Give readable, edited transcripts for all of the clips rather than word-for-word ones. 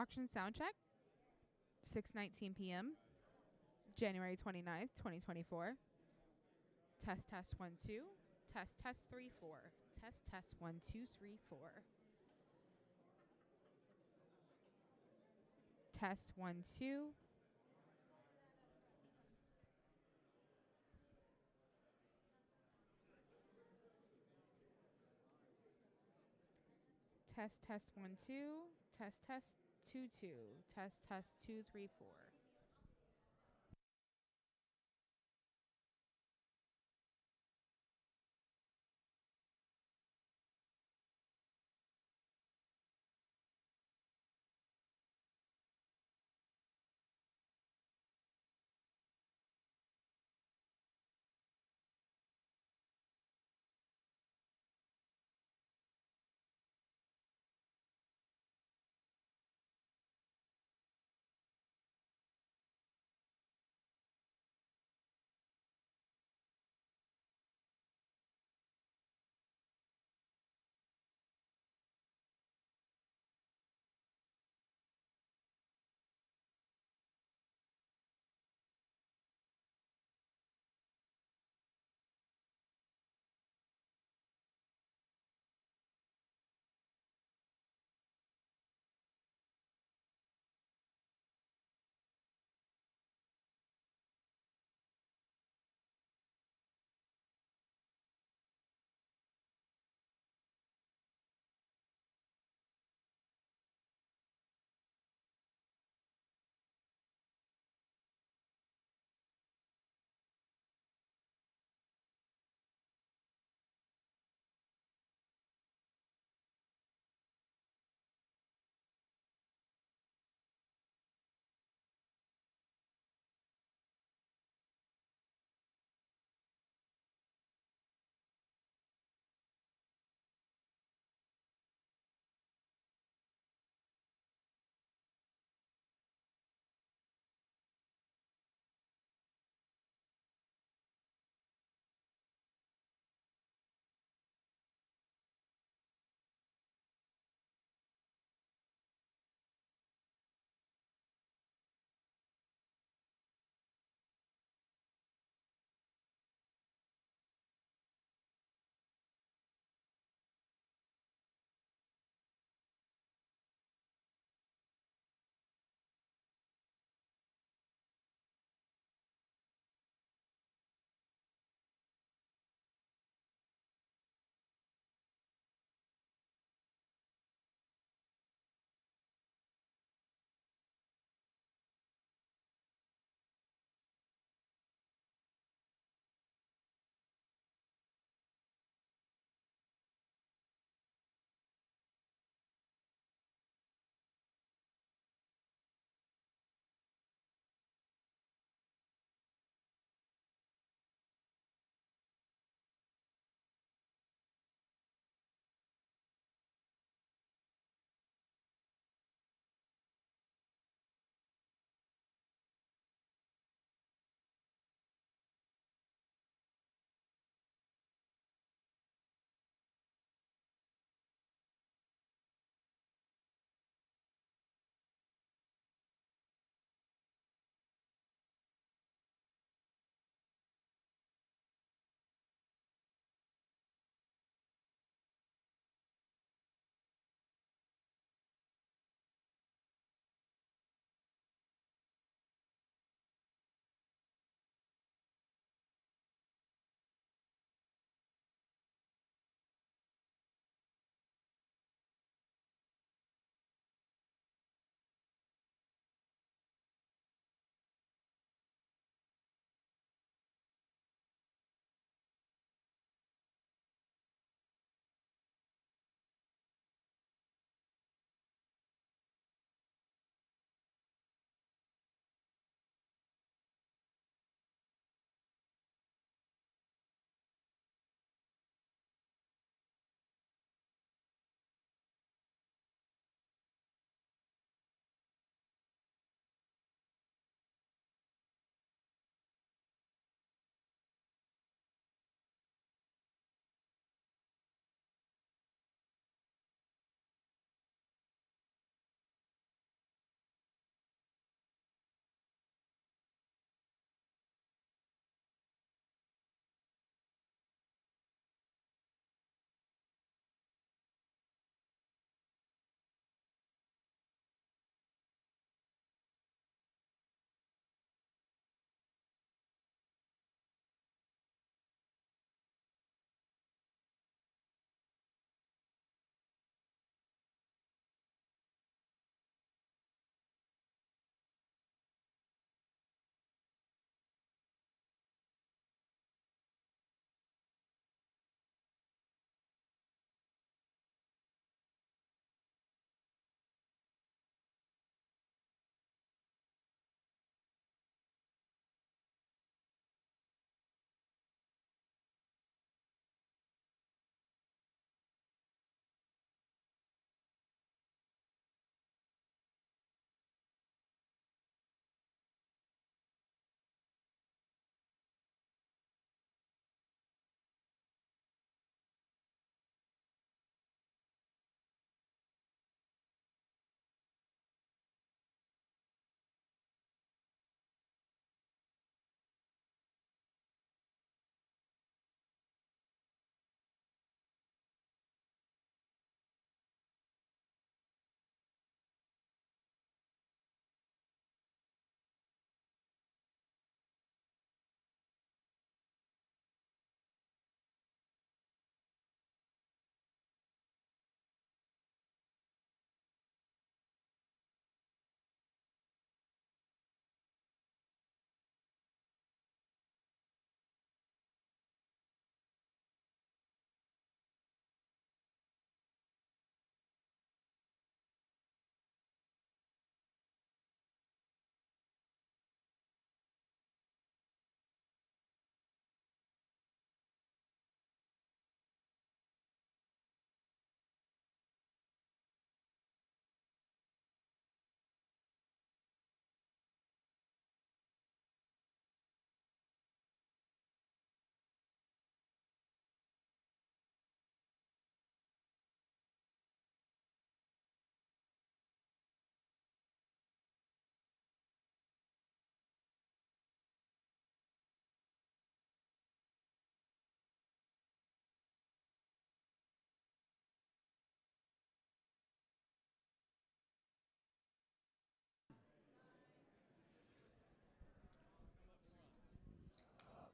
Auction sound check, 6:19 p.m., January 29th, 2024. Test, test, 1, 2. Test, test, 3, 4. Test, test, 1, 2, 3, 4. Test, 1, 2. Test, test, 1, 2. Test, test, 2, 2. Test, test, 2, 3, 4.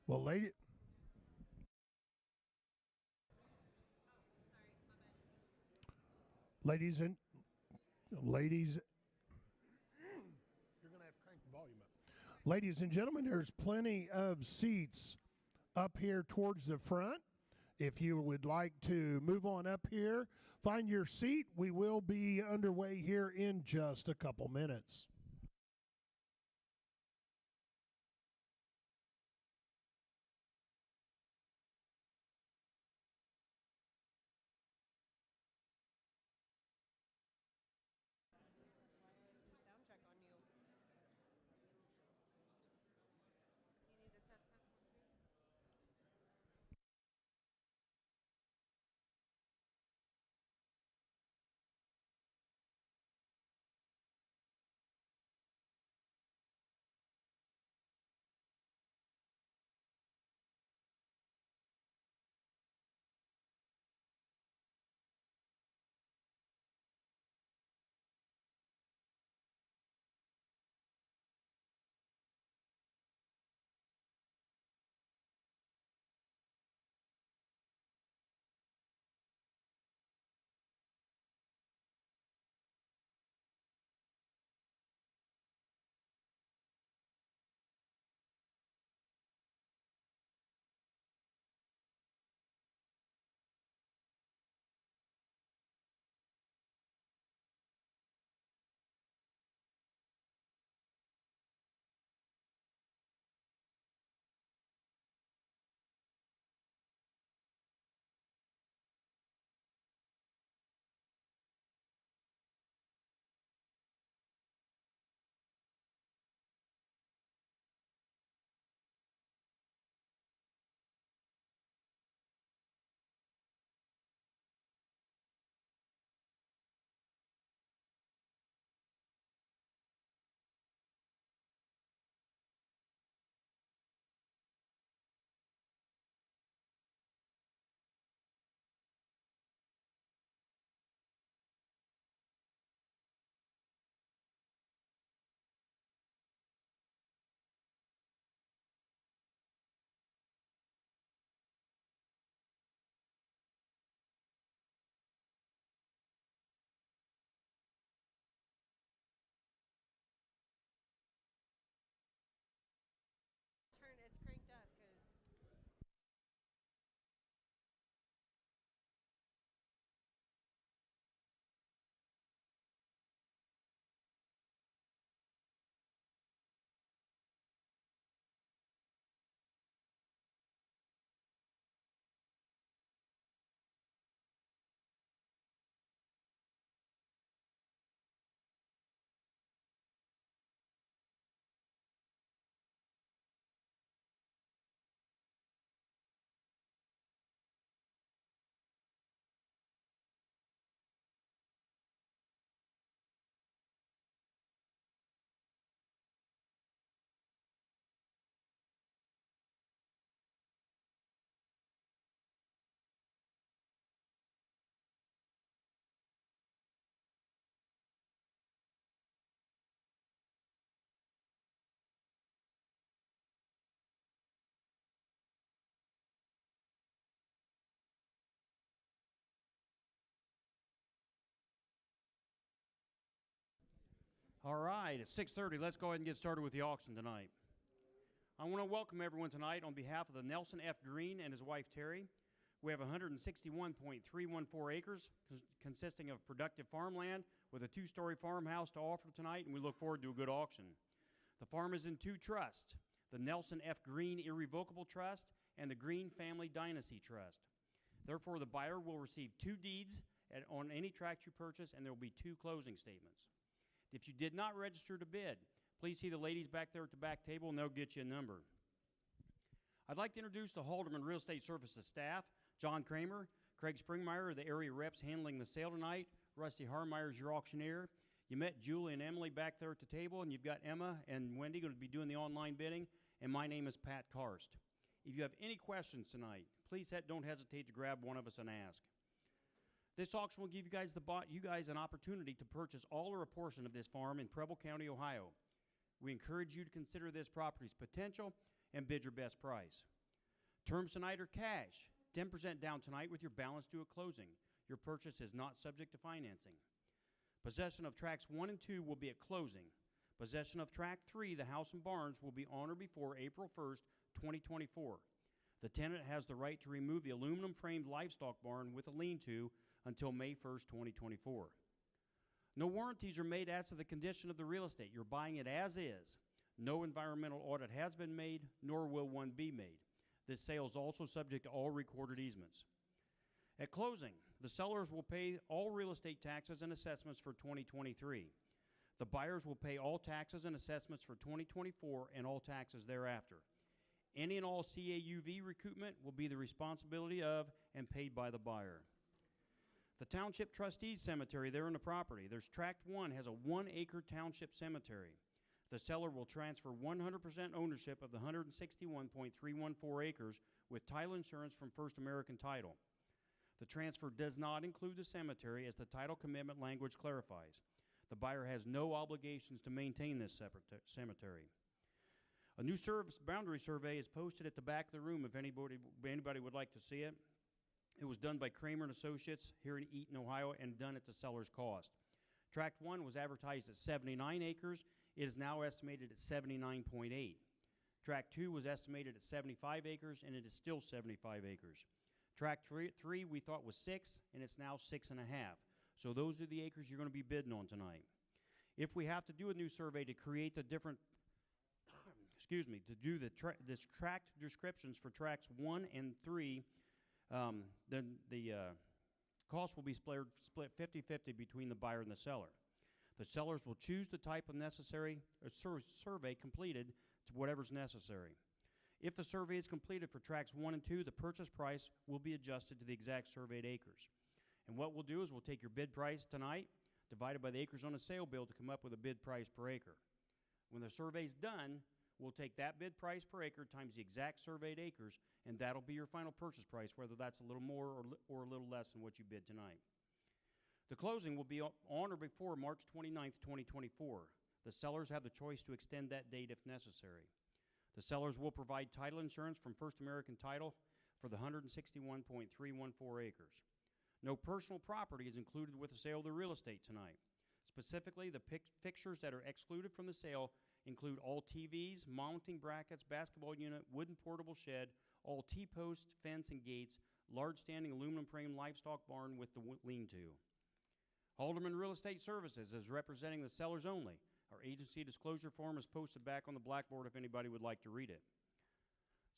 Well, ladies and ladies, you're going to have to crank the volume up. Ladies and gentlemen, there's plenty of seats up here towards the front. If you would like to move on up here, find your seat. We will be underway here in just a couple minutes. It's cranked up because All right, it's 6:30. Let's go ahead and get started with the auction tonight. I want to welcome everyone tonight on behalf of the Nelson F. Greene and his wife Terry. We have 161.314 acres consisting of productive farmland with a two-story farmhouse to offer tonight, and we look forward to a good auction. The farm is in two trusts, the Nelson F. Greene Irrevocable Trust and the Greene Family Dynasty Trust. Therefore, the buyer will receive two deeds on any tract you purchase, and there will be two closing statements. If you did not register to bid, please see the ladies back there at the back table, and they'll get you a number. I'd like to introduce the Halderman Real Estate Services staff, John Kramer, Craig Springmeyer are the area reps handling the sale tonight, Rusty Harmeyer is your auctioneer. You met Julie and Emily back there at the table, and you've got Emma and Wendy going to be doing the online bidding, and my name is Pat Karst. If you have any questions tonight, please don't hesitate to grab one of us and ask. This auction will give you guys an opportunity to purchase all or a portion of this farm in Prebel County, Ohio. We encourage you to consider this property's potential and bid your best price. Terms tonight are cash. 10% down tonight with your balance due at closing. Your purchase is not subject to financing. Possession of tracks 1 and 2 will be at closing. Possession of track 3, the house and barns, will be on or before April 1st, 2024. The tenant has the right to remove the aluminum framed livestock barn with a lean-to until May 1st, 2024. No warranties are made as to the condition of the real estate. You're buying it as is. No environmental audit has been made, nor will one be made. This sale is also subject to all recorded easements. At closing, the sellers will pay all real estate taxes and assessments for 2023. The buyers will pay all taxes and assessments for 2024 and all taxes thereafter. Any and all CAUV recoupment will be the responsibility of and paid by the buyer. The Township Trustees Cemetery there on the property. There's Tract 1 has a 1-acre township cemetery. The seller will transfer 100% ownership of the 161.314 acres with title insurance from First American Title. The transfer does not include the cemetery, as the title commitment language clarifies. The buyer has no obligations to maintain this separate cemetery. A new boundary survey is posted at the back of the room if anybody would like to see it. It was done by Kramer and Associates here in Eaton, Ohio, and done at the seller's cost. Tract 1 was advertised at 79 acres. It is now estimated at 79.8. Tract 2 was estimated at 75 acres, and it is still 75 acres. Tract 3 we thought was 6, and it's now 6.5. So those are the acres you're going to be bidding on tonight. If we have to do a new survey to create the different, to do this tract descriptions for tracts 1 and 3, then the cost will be split 50-50 between the buyer and the seller. The sellers will choose the type of necessary survey completed to whatever's necessary. If the survey is completed for tracts 1 and 2, the purchase price will be adjusted to the exact surveyed acres. And what we'll do is we'll take your bid price tonight, divided by the acres on the sale bill to come up with a bid price per acre. When the survey's done, we'll take that bid price per acre times the exact surveyed acres, and that'll be your final purchase price, whether that's a little more or a little less than what you bid tonight. The closing will be on or before March 29th, 2024. The sellers have the choice to extend that date if necessary. The sellers will provide title insurance from First American Title for the 161.314 acres. No personal property is included with the sale of the real estate tonight. Specifically, the fixtures that are excluded from the sale include all TVs, mounting brackets, basketball unit, wooden portable shed, all T-posts, fence, and gates, large standing aluminum frame livestock barn with the lean-to. Halderman Real Estate Services is representing the sellers only. Our agency disclosure form is posted back on the blackboard if anybody would like to read it.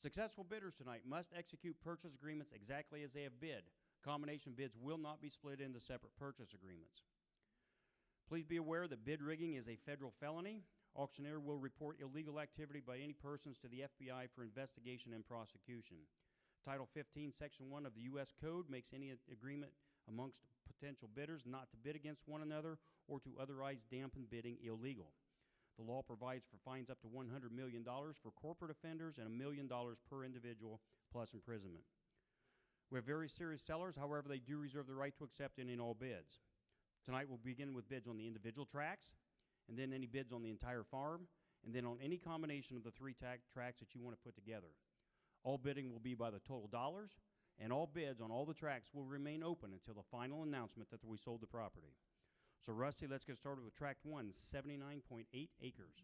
Successful bidders tonight must execute purchase agreements exactly as they have bid. Combination bids will not be split into separate purchase agreements. Please be aware that bid rigging is a federal felony. Auctioneer will report illegal activity by any persons to the FBI for investigation and prosecution. Title 15, Section 1 of the U.S. Code makes any agreement amongst potential bidders not to bid against one another or to otherwise dampen bidding illegal. The law provides for fines up to $100 million for corporate offenders and $1 million per individual plus imprisonment. We have very serious sellers, however, they do reserve the right to accept any and all bids. Tonight we'll begin with bids on the individual tracts, and then any bids on the entire farm, and then on any combination of the three tracts that you want to put together. All bidding will be by the total dollars, and all bids on all the tracts will remain open until the final announcement that we sold the property. So Rusty, let's get started with tract 1, 79.8 acres.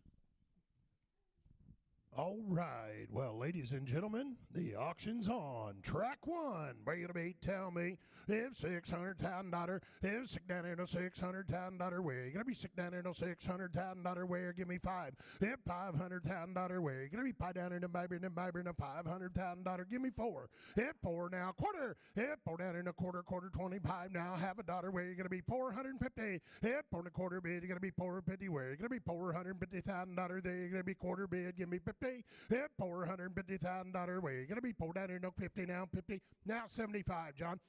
All right. Well, ladies and gentlemen, the auction's on. Track 1. Baby, tell me if $600,000, if sick down in a $600,000 way. You're gonna be sick down in a $600,000 way, or give me 5. If $500,000 way. You're gonna be pie down in a baby and a $500,000. Give me 4. If 4 now, quarter. If 4 down in a quarter, 25 now, half a dollar way. You're gonna be 450. If 4 and a quarter bid, you're gonna be 450 way. You're gonna be $450,000 there. You're gonna be quarter bid. Give me 50. If $450,000 way. You're gonna be 4 down in a 50 now, 50 now, 75. John.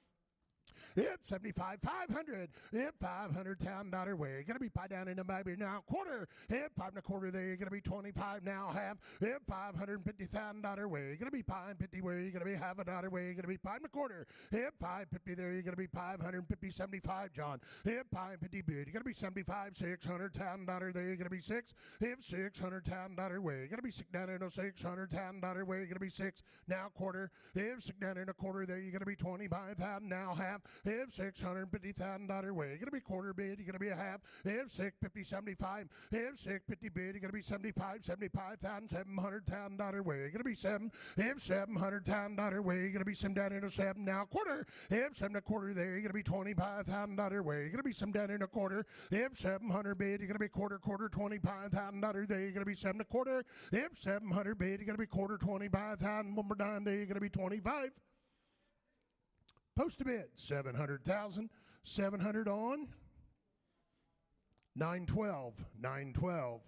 Yep, 75, 500. Yep, $500 way. You're going to be pie down in the baby now. Quarter. Yep, 5 and a quarter there. You're going to be 25 now. Half. Yep, $550,000 way. You're going to be pie and 50 way. You're going to be half a dollar way. You're going to be 5 and a quarter. Yep, 550 there. You're going to be 550, 75, John. Yep, 550 bid. You're going to be 75, $600,000 there. You're going to be 6. Yep, $600,000 way. You're going to be 6 down in a $600,000 way. You're going to be 6 now quarter. Yep, 6 down in a quarter there. You're going to be 25,000 now half. If $650,000 way, you're gonna be quarter bid, you're gonna be a half. If 650, 75, if 650 bid, you're gonna be 75, $75,700,000 way, you're gonna be 7. If $700,000 way, you're gonna be some down in a 7 now quarter. If 7 and a quarter there, you're gonna be $25,000 way, you're gonna be some down in a quarter. If 700 bid, you're gonna be quarter $25,000 there, you're gonna be 7 and a quarter. If 700 bid, you're gonna be quarter 25,000. One more dime there, you're gonna be 25. Post a bid, 700,000, 700 on, 912, 912.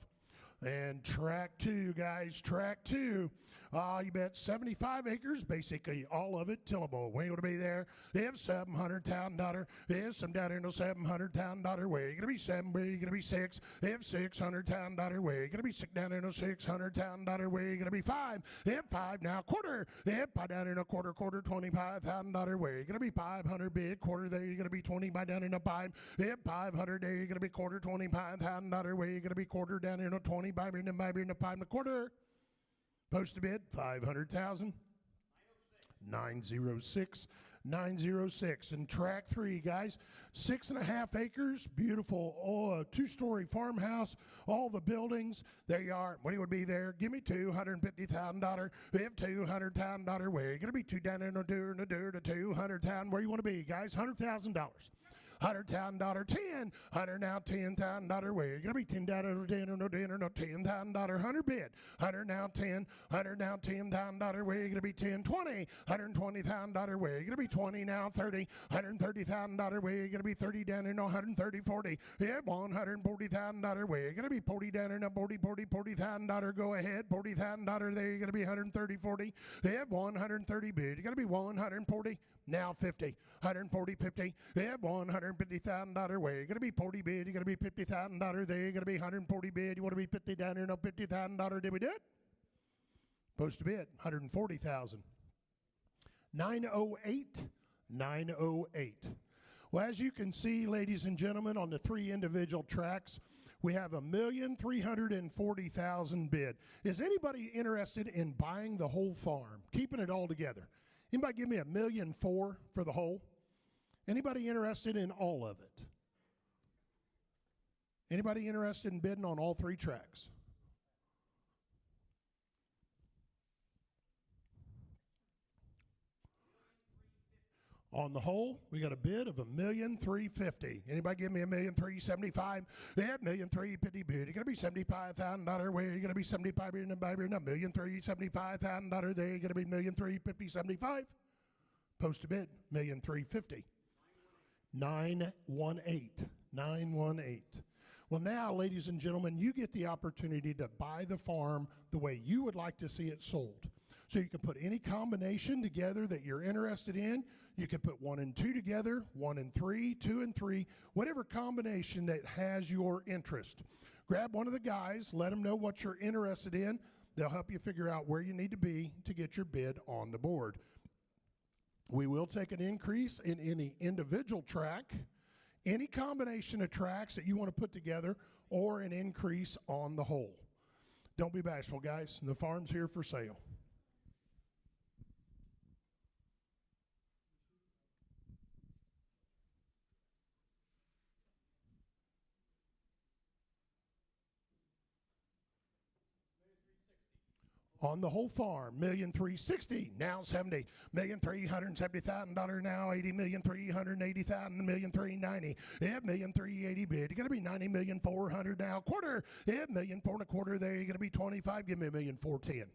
And track 2, guys, track 2. You bet 75 acres, basically all of it tillable. We want to be there. If $700,000, if some down in the $700,000 way, you're gonna be 7 way, you're gonna be 6. If $600,000 way, you're gonna be 6 down in the $600,000 way, you're gonna be 5. If 5 now quarter, if 5 down in a quarter $25,000 way, you're gonna be 500 bid quarter there, you're gonna be 20 by down in a 5. If 500 there, you're gonna be quarter $25,000 way, you're gonna be quarter down in a 20 by in a 5 and a quarter. Post a bid, 500,000. 906, 906. And track 3, guys, 6.5 acres, beautiful 2-story farmhouse, all the buildings. There you are. What do you want to be there? Give me $250,000. If $200,000 way, you're gonna be 2 down in a door to 200,000. Where you want to be, guys? $100,000. $100,000, 10, $100 now, $10,000 way. You're gonna be 10 down or 10 or no dinner, no $10,000, 100 bid. 100 now, 10, 100 now, $10,000 way. You're gonna be 10, 20, $120,000 way. You're gonna be 20 now, 30, $130,000 way. You're gonna be 30 down in 130, 40. Yeah, $140,000 way. You're gonna be 40 down in a $40,000. Go ahead, $40,000 there. You're gonna be 130, 40. Yeah, 130 bid. You're gonna be 140. Now 50, 140, 50. Yeah, $150,000 way. You're gonna be 40 bid. You're gonna be $50,000 there. You're gonna be 140 bid. You want to be 50 down here? No, $50,000. Did we do it? Post a bid, 140,000. 908, 908. Well, as you can see, ladies and gentlemen, on the 3 individual tracks, we have $1,340,000 bid. Is anybody interested in buying the whole farm, keeping it all together? Anybody give me $1,004,000 for the whole? Anybody interested in all of it? Anybody interested in bidding on all 3 tracks? On the whole, we got a bid of $1,350,000. Anybody give me $1,375,000? Yeah, $1,350,000 bid. You're gonna be $75,000 where you're gonna be 75 in the Bible. $1,375,000 there. You're gonna be $1,350,75. Post a bid, $1,350,000. 918, 918. Well, now, ladies and gentlemen, you get the opportunity to buy the farm the way you would like to see it sold. So you can put any combination together that you're interested in. You can put 1 and 2 together, 1 and 3, 2 and 3, whatever combination that has your interest. Grab one of the guys, let them know what you're interested in. They'll help you figure out where you need to be to get your bid on the board. We will take an increase in any individual track, any combination of tracks that you want to put together, or an increase on the whole. Don't be bashful, guys. The farm's here for sale. On the whole farm, $1,360,000, now 70, $1,370,000 now 80, $1,380,000, $1,390,000, yeah, $1,380,000 bid. You're gonna be $90,400,000 now quarter, yeah, $1,425,000 there. You're gonna be 25. Give me $1,410,000.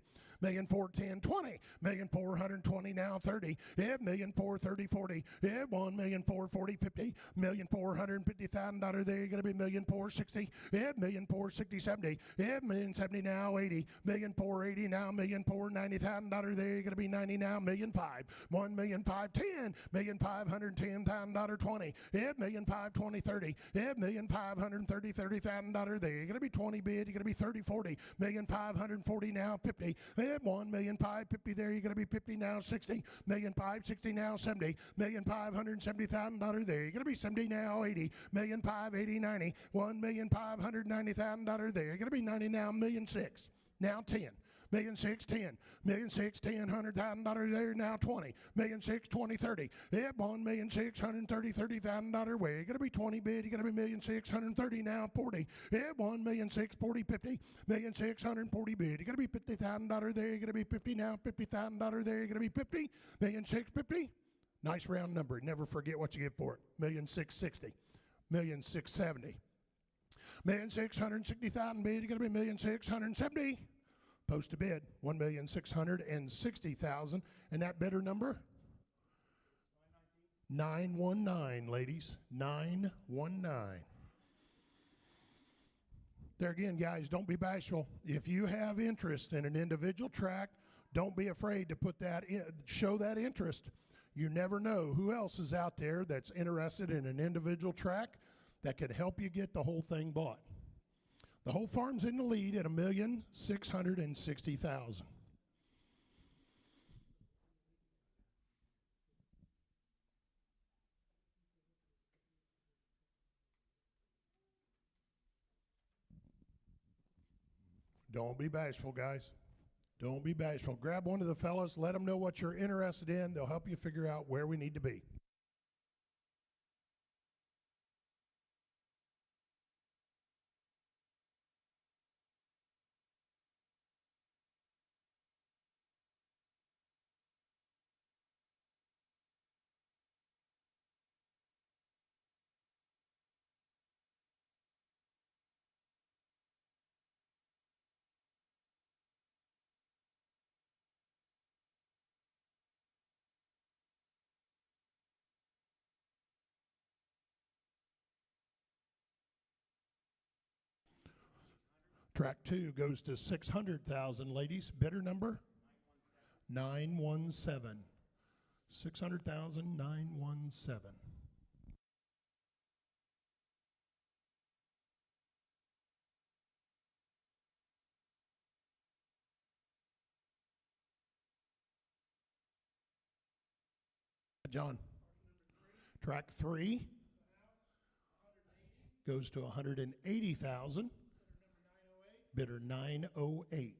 million four 10 20, million 420 now 30, yeah, million 430 40, yeah, 1 million 440 50, million $450,000 there, you're gonna be million 460, yeah, million 460 70, yeah, million 70 now 80, million 480 now, million $490,000 there, you're gonna be 90 now, million 5, 1 million 510, million $510,000 20, yeah, million 520 30, yeah, million 530 $30,000 there, you're gonna be 20 bid, you're gonna be 30 40, million 540 now 50, yeah, 1 million 550 there, you're gonna be 50 now 60, million 560 now 70, million $570,000 there, you're gonna be 70 now 80, million 580 90, 1 million $590,000 there, you're gonna be 90 now, million 6, now 10. Million six ten, million six $100,000 there now 20, million six 20 30, yeah, 1 million $630,000 where you're gonna be 20 bid, you're gonna be million 630 now 40, yeah, 1 million 640 50, million 640 bid, you're gonna be $50,000 there, you're gonna be 50 now, $50,000 there, you're gonna be 50, million 650, nice round number, never forget what you get for it, million 660, million 670, million 660,000 bid, you're gonna be million 670. Post to bid, 1,660,000, and that bidder number? 919, ladies, 919. There again, guys, don't be bashful. If you have interest in an individual tract, don't be afraid to put that in, show that interest. You never know who else is out there that's interested in an individual tract that could help you get the whole thing bought. The whole farm's in the lead at 1,660,000. Don't be bashful, guys. Don't be bashful. Grab one of the fellas, let them know what you're interested in. They'll help you figure out where we need to be. Track 2 goes to 600,000, ladies. Bidder number? 917. 600,000, 917. John. Track 3 goes to 180,000. Bidder 908.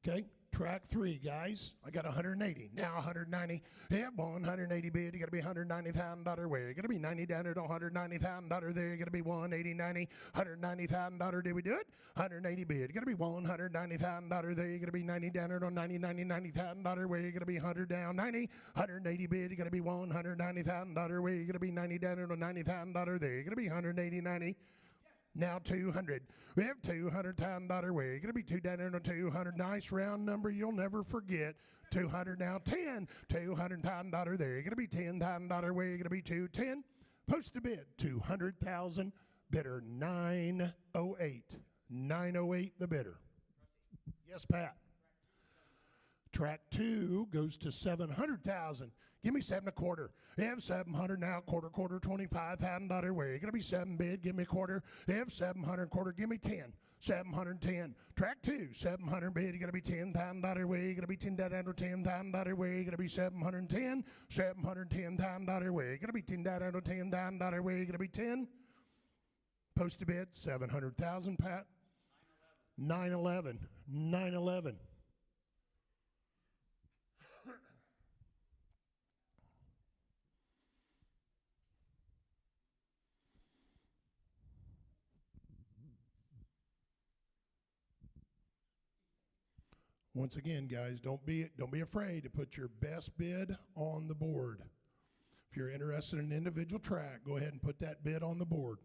Okay, track 3, guys. I got 180. Now 190. Yeah, 180 bid. You got to be $190,000 where? You got to be 90 down there to $190,000 there. You got to be 180, 90, $190,000. Did we do it? 180 bid. You got to be $190,000 there. You got to be 90 down there to $90,000 where? You got to be 100 down, 90, 180 bid. You got to be $190,000 where? You got to be 90 down there to $90,000 there. You got to be 180, 90. Now 200. We have $200,000 where? You're going to be 2 down there to 200. Nice round number you'll never forget. 200 now 10. $200,000 there. You're going to be $10,000 where? You're going to be 210. Post to bid 200,000. Bidder 908. 908 the bidder. Yes, Pat. Track 2 goes to 700,000. Give me 7 1/4. You have 700 now, quarter, $25,000 where? You're going to be 7 bid, give me a quarter. You have 700 1/4, give me 10. 710. Track 2, 700 bid, you're going to be $10,000 where? You're going to be $10,000 to $10,000 where? You're going to be 710. $710,000 where? You're going to be $10,000 to $10,000 where? You're going to be 10. Post to bid, 700,000, Pat. 911. 911. Once again, guys, don't be afraid to put your best bid on the board. If you're interested in an individual track, go ahead and put that bid on the board.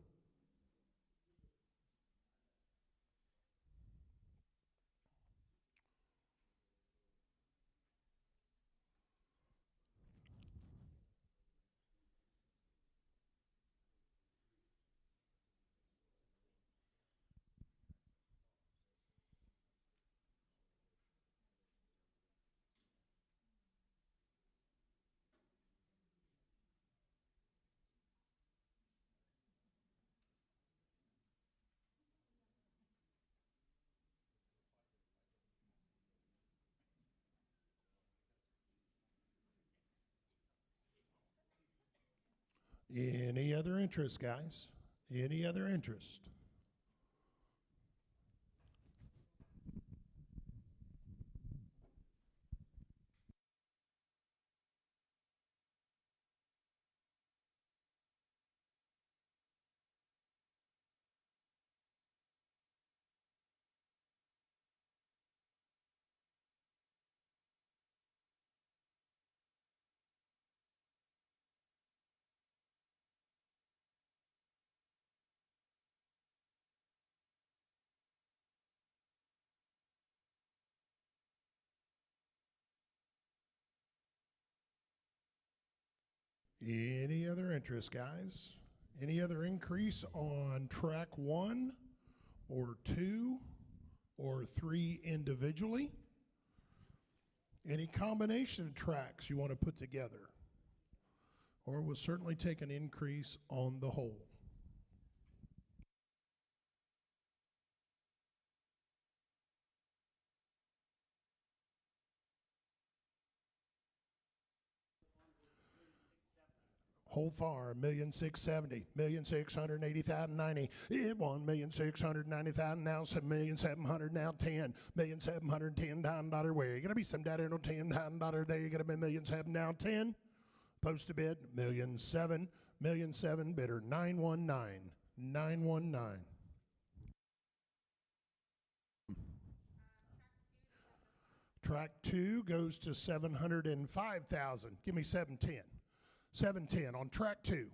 Any other interest, guys? Any other interest? Any other interest, guys? Any other increase on track 1 or 2 or 3 individually? Any combination of tracks you want to put together? Or will certainly take an increase on the whole? Whole farm, 1,670,000, 1,680,090. It 1,690,000, now 7,700,000, now 10, $1,710,000 where? You're gonna be some data no $10,000 there. You're gonna be 1,700,000 now 10. Post to bid, 1,700,000, 1,700,000 bidder 919, 919. Track 2 goes to 705,000. Give me 710. 710 on track 2.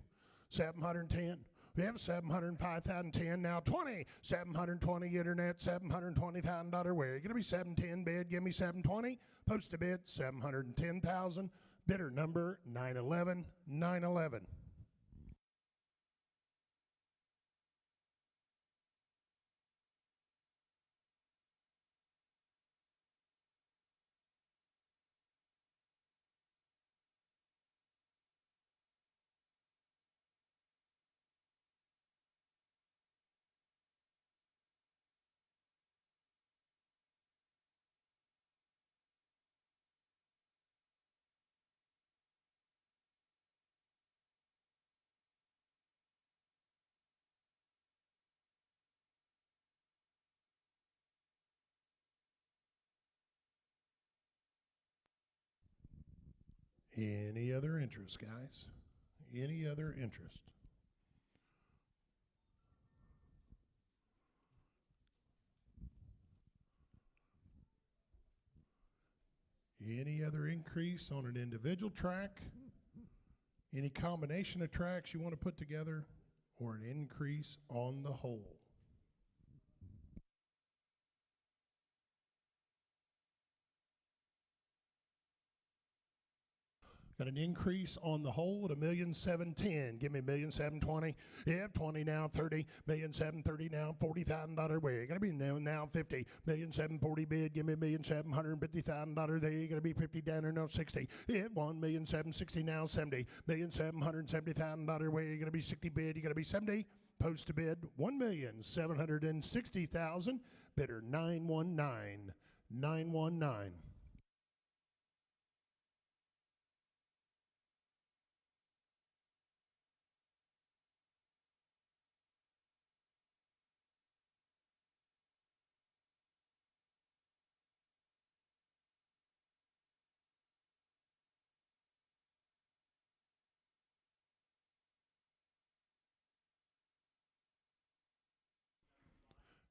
710. We have 705,010 now 20. 720 internet, $720,000 where? You're gonna be 710 bid. Give me 720. Post to bid 710,000. Bidder number 911, 911. Any other interest, guys? Any other interest? Any other increase on an individual track? Any combination of tracks you want to put together? Or an increase on the whole? Got an increase on the whole at 1,710,000. Give me 1,720,000. Yeah, 20 now, 30. 1,730,000 now, $40,000 where? You're gonna be now 50. 1,740,000 bid. Give me $1,750,000 there. You're gonna be 50 down there now 60. Yeah, 1,760,000 now 70. $1,770,000 where? You're gonna be 60 bid. You're gonna be 70. Post to bid 1,760,000. Bidder 919, 919.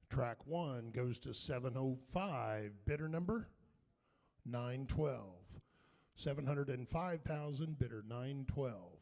Track 1 goes to 705. Bidder number 912. 705,000. Bidder 912.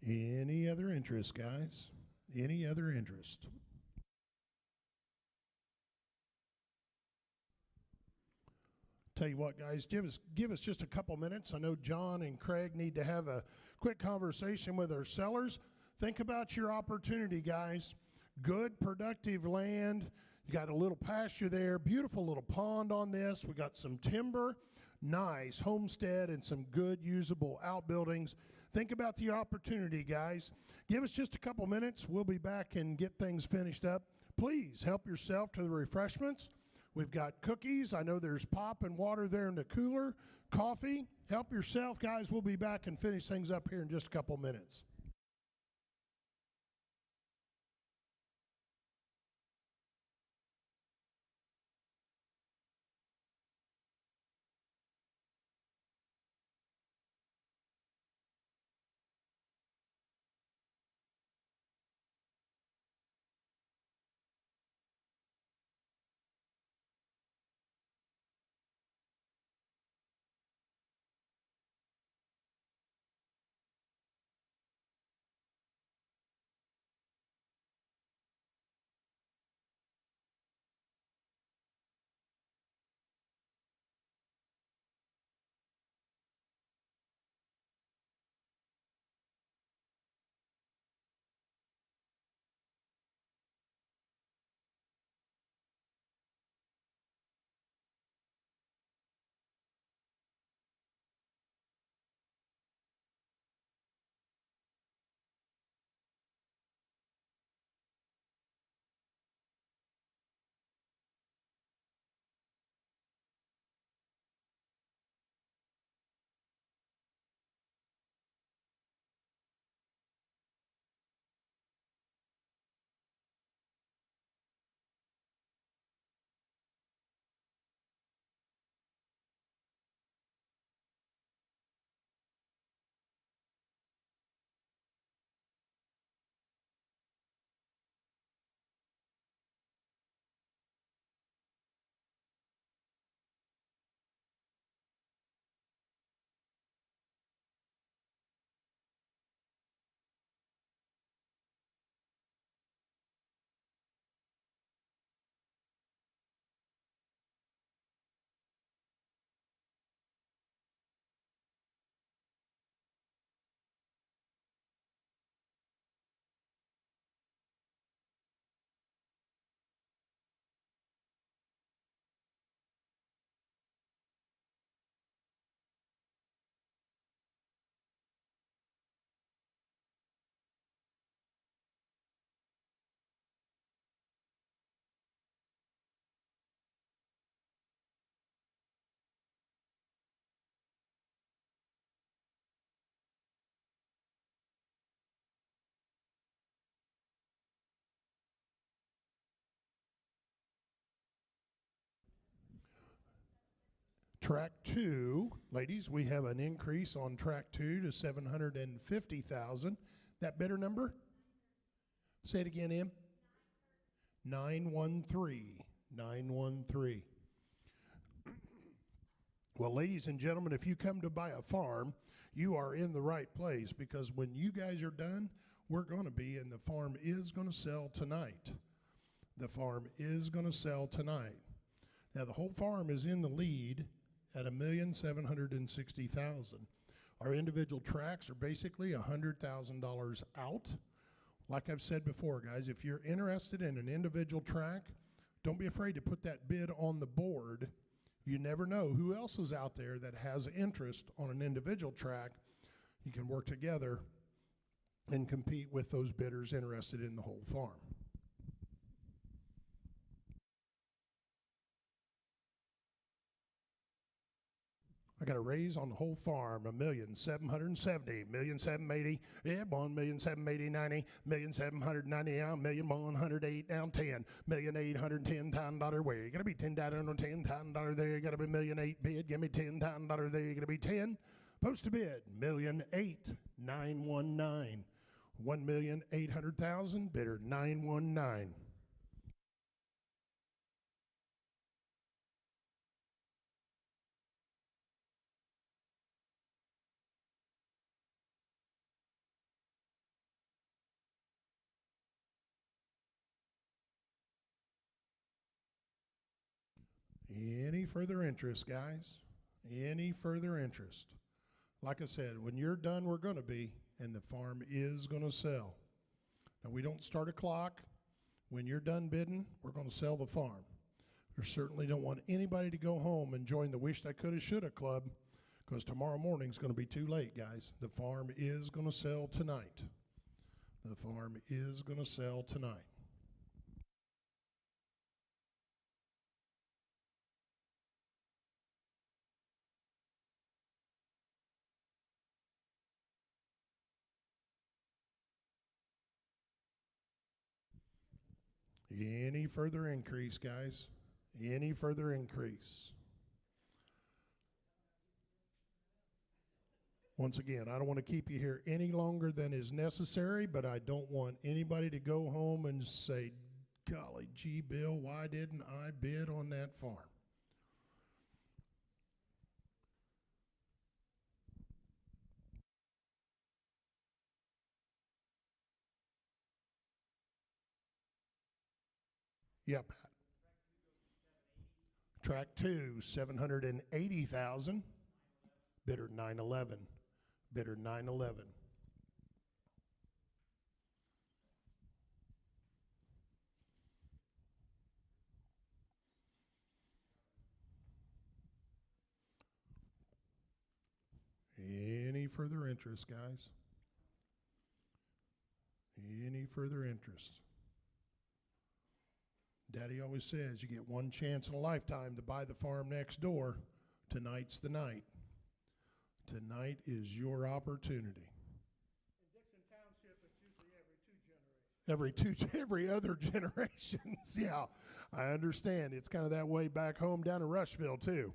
Any other interest, guys? Any other interest? Tell you what, guys, give us just a couple minutes. I know John and Craig need to have a quick conversation with our sellers. Think about your opportunity, guys. Good, productive land. You got a little pasture there, beautiful little pond on this. We got some timber, nice homestead, and some good usable outbuildings. Think about the opportunity, guys. Give us just a couple minutes. We'll be back and get things finished up. Please help yourself to the refreshments. We've got cookies. I know there's pop and water there in the cooler. Coffee. Help yourself, guys. We'll be back and finish things up here in just a couple minutes. Track 2, ladies, we have an increase on track 2 to 750,000. That bidder number? Say it again, Em. 913. 913. Well, ladies and gentlemen, if you come to buy a farm, you are in the right place, because when you guys are done, we're going to be, and the farm is going to sell tonight. The farm is going to sell tonight. Now, the whole farm is in the lead at $1,760,000. Our individual tracts are basically $100,000 out. Like I've said before, guys, if you're interested in an individual tract, don't be afraid to put that bid on the board. You never know who else is out there that has interest on an individual tract. You can work together and compete with those bidders interested in the whole farm. I got a raise on the whole farm, $1,770,000, $1,780,000, yeah, $1,780,090, $1,790,000, down, $1,108,000, down 10, $1,810,000 where you gotta be $10,000 there, you gotta be $1,800,000 bid, give me $10,000 there, you gotta be 10. Post a bid, $1,809,919, $1,800,000, bidder 919. Any further interest, guys? Any further interest? Like I said, when you're done, we're going to be, and the farm is going to sell. Now, we don't start a clock. When you're done bidding, we're going to sell the farm. We certainly don't want anybody to go home and join the Wished I Coulda Shoulda Club, because tomorrow morning's going to be too late, guys. The farm is going to sell tonight. The farm is going to sell tonight. Any further increase, guys? Any further increase? Once again, I don't want to keep you here any longer than is necessary, but I don't want anybody to go home and say, golly gee, Bill, why didn't I bid on that farm? Yep. Track 2, 780,000. Bidder 911. Bidder 911. Any further interest, guys? Any further interest? Daddy always says you get one chance in a lifetime to buy the farm next door. Tonight's the night. Tonight is your opportunity. In Dixon Township, it's usually Every other generations. Yeah, I understand. It's kind of that way back home down in Rushville too.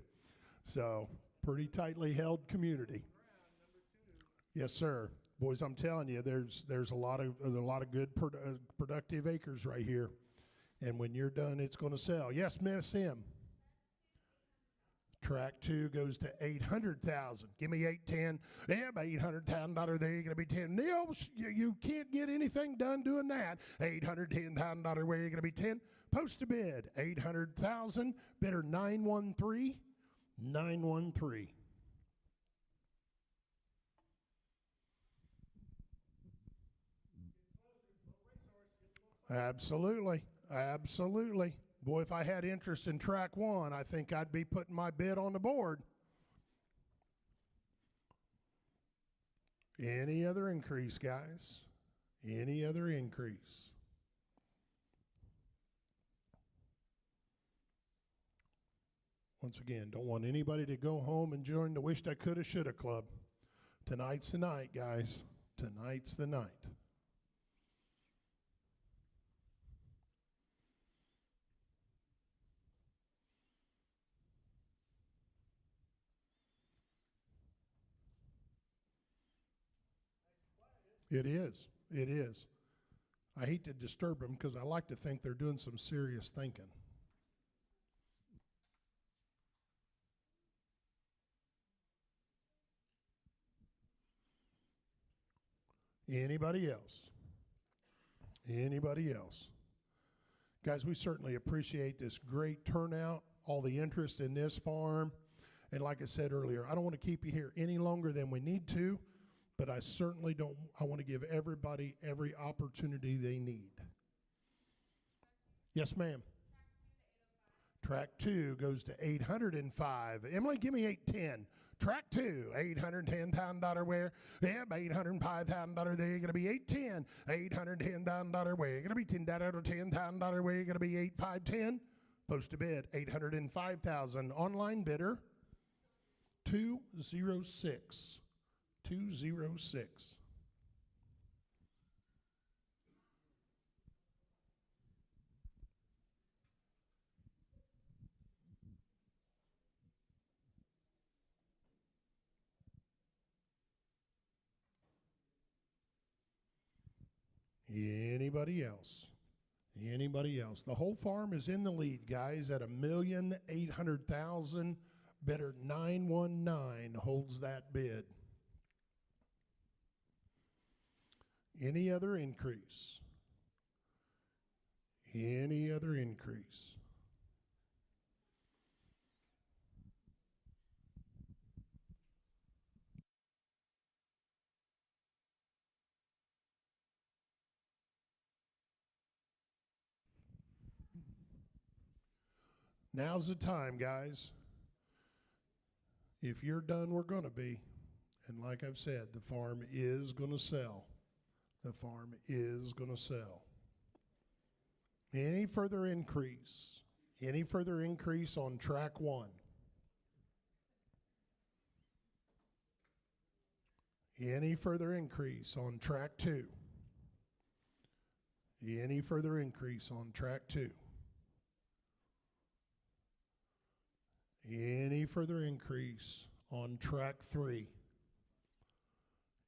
So pretty tightly held community. Yes, sir. Boys, I'm telling you, there's a lot of good productive acres right here. And when you're done, it's going to sell. Yes, Miss M. Track 2 goes to 800,000. Give me 810. Yeah, by $800,000 there, you're going to be 10. No, you can't get anything done doing that. $810,000 where you're going to be 10. Post a bid. 800,000. Bidder 913. 913. Absolutely. Absolutely. Boy, if I had interest in track 1, I think I'd be putting my bid on the board. Any other increase, guys? Any other increase? Once again, don't want anybody to go home and join the Wished I Coulda Shoulda Club. Tonight's the night, guys. Tonight's the night. It is. It is. I hate to disturb them because I like to think they're doing some serious thinking. Anybody else? Anybody else? Guys, we certainly appreciate this great turnout, all the interest in this farm. And like I said earlier, I don't want to keep you here any longer than we need to. But I certainly don't, I want to give everybody every opportunity they need. Yes, ma'am. Track 2 goes to 805. Emily, give me 810. Track 2, $810,000 where? Yeah, $805,000 there. You're going to be 810. $810,000 where? You're going to be $10,000 where? You're going to be 8510. Post a bid, 805,000. Online bidder, 206. 206. Anybody else? Anybody else? The whole farm is in the lead, guys, at $1,800,000. Bidder 919 holds that bid. Any other increase? Any other increase? Now's the time, guys. If you're done, we're going to be. And like I've said, the farm is going to sell. The farm is going to sell. Any further increase? Any further increase on track 1? Any further increase on track 2? Any further increase on track 2? Any further increase on track 3?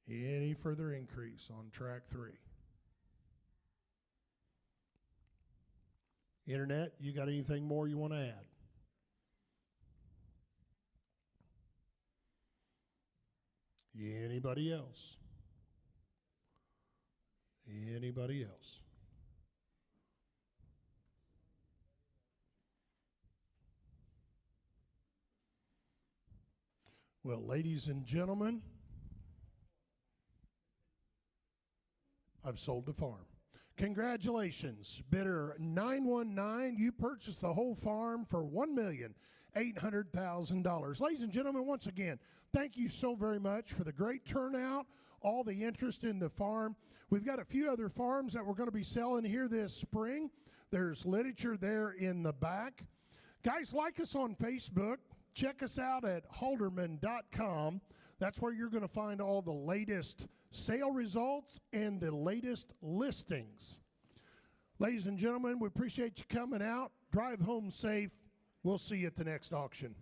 Any further increase on track 3? Internet, you got anything more you want to add? Anybody else? Anybody else? Well, ladies and gentlemen, I've sold the farm. Congratulations, bidder 919. You purchased the whole farm for $1,800,000. Ladies and gentlemen, once again, thank you so very much for the great turnout, all the interest in the farm. We've got a few other farms that we're going to be selling here this spring. There's literature there in the back. Guys, like us on Facebook. Check us out at halderman.com. That's where you're going to find all the latest sale results and the latest listings. Ladies and gentlemen, we appreciate you coming out. Drive home safe. We'll see you at the next auction.